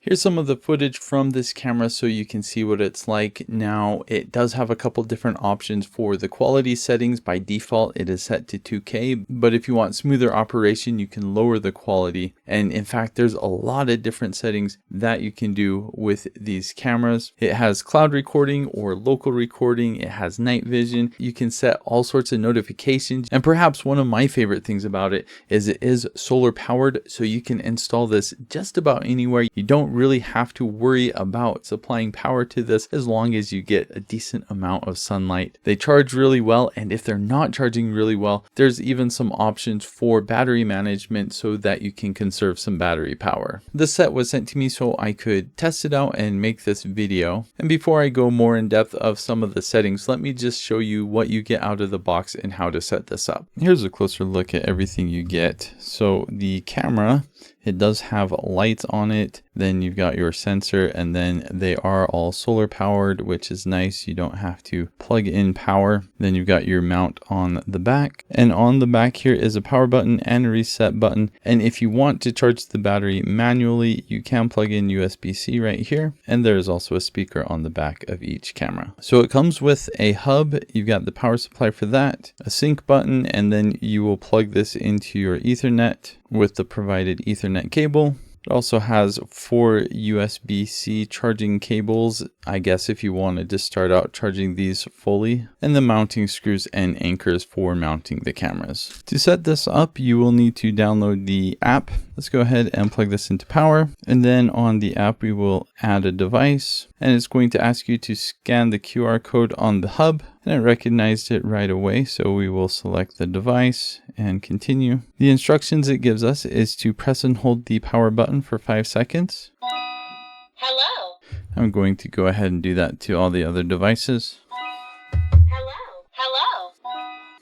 Here's some of the footage from this camera so you can see what it's like. Now, it does have a couple different options for the quality settings. By default, it is set to 2K, but if you want smoother operation, you can lower the quality. And in fact, there's a lot of different settings that you can do with these cameras. It has cloud recording or local recording. It has night vision. You can set all sorts of notifications. And perhaps one of my favorite things about it is solar powered, so you can install this just about anywhere. You don't really have to worry about supplying power to this as long as you get a decent amount of sunlight. They charge really well, and if they're not charging really well, there's even some options for battery management so that you can conserve some battery power. This set was sent to me so I could test it out and make this video. And before I go more in depth of some of the settings, let me just show you what you get out of the box and how to set this up. Here's a closer look at everything you get. So the camera, it does have lights on it. Then you've got your sensor, and then they are all solar powered, which is nice. You don't have to plug in power. Then you've got your mount on the back, and on the back here is a power button and a reset button. And if you want to charge the battery manually, you can plug in USB-C right here. And there's also a speaker on the back of each camera. So it comes with a hub. You've got the power supply for that, a sync button, and then you will plug this into your Ethernet with the provided Ethernet cable. It also has 4 USB-C charging cables, I guess if you wanted to start out charging these fully, and the mounting screws and anchors for mounting the cameras. To set this up, you will need to download the app. Let's go ahead and plug this into power. And then on the app, we will add a device, and it's going to ask you to scan the QR code on the hub. And it recognized it right away, so we will select the device and continue. The instructions it gives us is to press and hold the power button for 5 seconds. Hello. I'm going to go ahead and do that to all the other devices. Hello. Hello.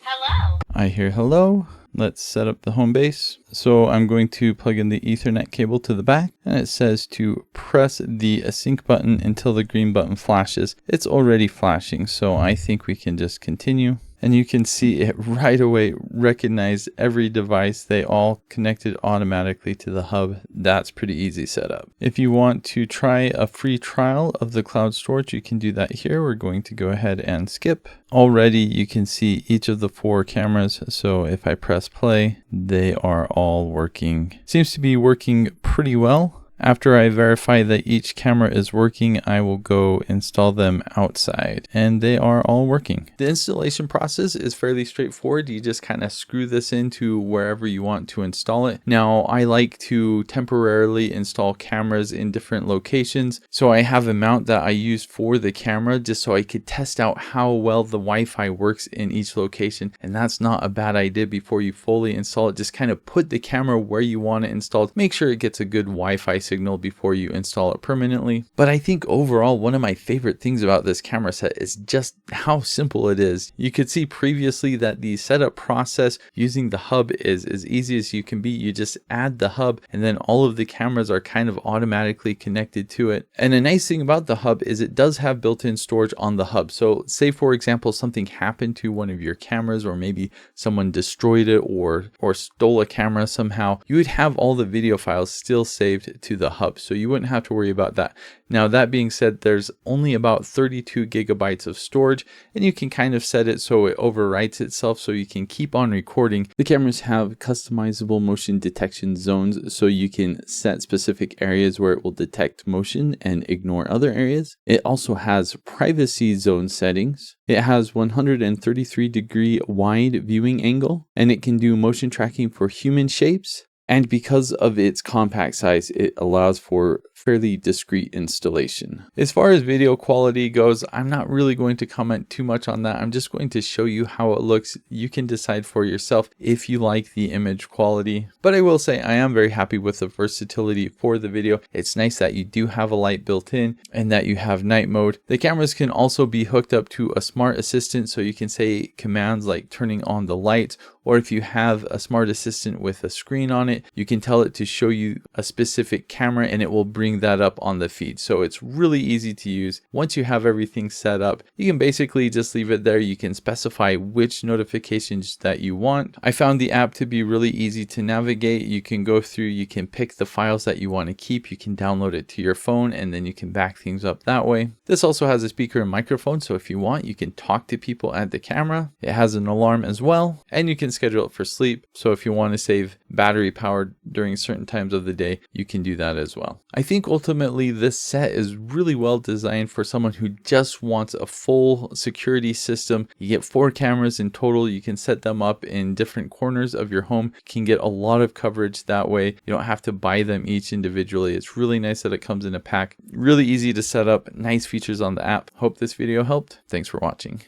Hello. I hear hello. Let's set up the home base. So I'm going to plug in the Ethernet cable to the back, and it says to press the sync button until the green button flashes. It's already flashing, so I think we can just continue. And you can see it right away recognized every device. They all connected automatically to the hub. That's pretty easy setup. If you want to try a free trial of the cloud storage, you can do that here. We're going to go ahead and skip. Already you can see each of the 4 cameras. So if I press play, they are all working. Seems to be working pretty well. After I verify that each camera is working, I will go install them outside, and they are all working. The installation process is fairly straightforward. You just kind of screw this into wherever you want to install it. Now, I like to temporarily install cameras in different locations. So I have a mount that I use for the camera just so I could test out how well the Wi-Fi works in each location. And that's not a bad idea before you fully install it. Just kind of put the camera where you want it installed. Make sure it gets a good Wi-Fi signal before you install it permanently. But I think overall, one of my favorite things about this camera set is just how simple it is. You could see previously that the setup process using the hub is as easy as you can be. You just add the hub, and then all of the cameras are kind of automatically connected to it. And a nice thing about the hub is it does have built-in storage on the hub. So say for example, something happened to one of your cameras, or maybe someone destroyed it or stole a camera somehow, you would have all the video files still saved to the hub, so you wouldn't have to worry about that. Now, that being said, there's only about 32 gigabytes of storage, and you can kind of set it so it overwrites itself so you can keep on recording. The cameras have customizable motion detection zones, so you can set specific areas where it will detect motion and ignore other areas. It also has privacy zone settings. It has 133-degree wide viewing angle, and it can do motion tracking for human shapes. And because of its compact size, it allows for fairly discreet installation. As far as video quality goes, I'm not really going to comment too much on that. I'm just going to show you how it looks. You can decide for yourself if you like the image quality. But I will say I am very happy with the versatility for the video. It's nice that you do have a light built in and that you have night mode. The cameras can also be hooked up to a smart assistant, so you can say commands like turning on the lights or if you have a smart assistant with a screen on it, you can tell it to show you a specific camera and it will bring that up on the feed. So it's really easy to use. Once you have everything set up, you can basically just leave it there. You can specify which notifications that you want. I found the app to be really easy to navigate. You can go through, you can pick the files that you want to keep, you can download it to your phone, and then you can back things up that way. This also has a speaker and microphone, so if you want, you can talk to people at the camera. It has an alarm as well, and you can schedule it for sleep. So if you want to save battery power during certain times of the day, you can do that as well. I think ultimately this set is really well designed for someone who just wants a full security system. You get 4 cameras in total. You can set them up in different corners of your home. You can get a lot of coverage that way. You don't have to buy them each individually. It's really nice that it comes in a pack. Really easy to set up. Nice features on the app. Hope this video helped. Thanks for watching.